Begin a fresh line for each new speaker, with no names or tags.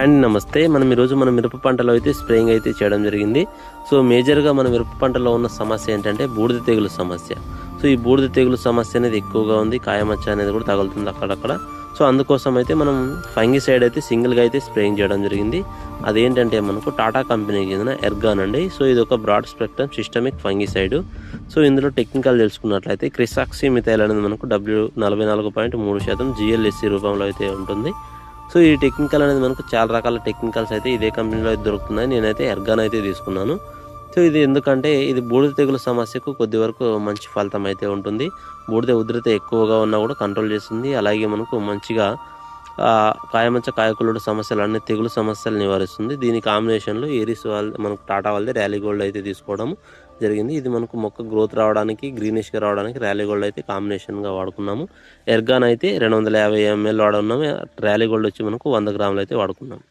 And నమస్తే. ఈరోజు మన మిరప పంటలో అయితే స్ప్రేయింగ్ అయితే చేయడం జరిగింది. సో మేజర్గా మన మిరప పంటలో ఉన్న సమస్య ఏంటంటే బూడిద తెగులు సమస్య. సో ఈ బూడిద తెగులు సమస్య అనేది ఎక్కువగా ఉంది. కాయమచ్చ అనేది కూడా తగులుతుంది అక్కడక్కడ. సో అందుకోసం అయితే మనం ఫంగిసైడ్ అయితే సింగిల్గా అయితే స్ప్రేయింగ్ చేయడం జరిగింది. అదేంటంటే మనకు టాటా కంపెనీకి చెందిన ఎర్గాన్ అండి. సో ఇది ఒక broad spectrum systemic fungicide. So ఇందులో టెక్నికల్ తెలుసుకున్నట్లయితే క్రిసాక్సిమిథైల్ అనేది మనకు W44.3% GLSC రూపంలో అయితే ఉంటుంది. సో ఈ టెక్నికల్ అనేది మనకు చాలా రకాల టెక్నికల్స్ అయితే ఇదే కంపెనీలో అయితే దొరుకుతున్నాయి. నేనైతే ఎర్గాన్ అయితే తీసుకున్నాను. సో ఇది ఎందుకంటే ఇది బూడిద తెగులు సమస్యకు కొద్ది వరకు మంచి ఫలితం అయితే ఉంటుంది. బూడిద ఉధృతి ఎక్కువగా ఉన్నా కూడా కంట్రోల్ చేస్తుంది. అలాగే మనకు మంచిగా కాయమచ్చ కాయకులుడు సమస్యలు అన్ని తెగులు సమస్యలు నివారిస్తుంది. దీని కాంబినేషన్లో ఏరిస్ మనకు టాటా వాళ్ళది ర్యాలీ గోల్డ్ అయితే తీసుకోవడం జరిగింది. ఇది మనకు మొక్క గ్రోత్ రావడానికి గ్రీనిష్గా రావడానికి ర్యాలీ గోల్డ్ అయితే కాంబినేషన్గా వాడుకున్నాము. ఎర్గాన్ అయితే 250 ml వాడుకున్నాము. ర్యాలీ గోల్డ్ వచ్చి మనకు 100 గ్రాములు అయితే వాడుకున్నాము.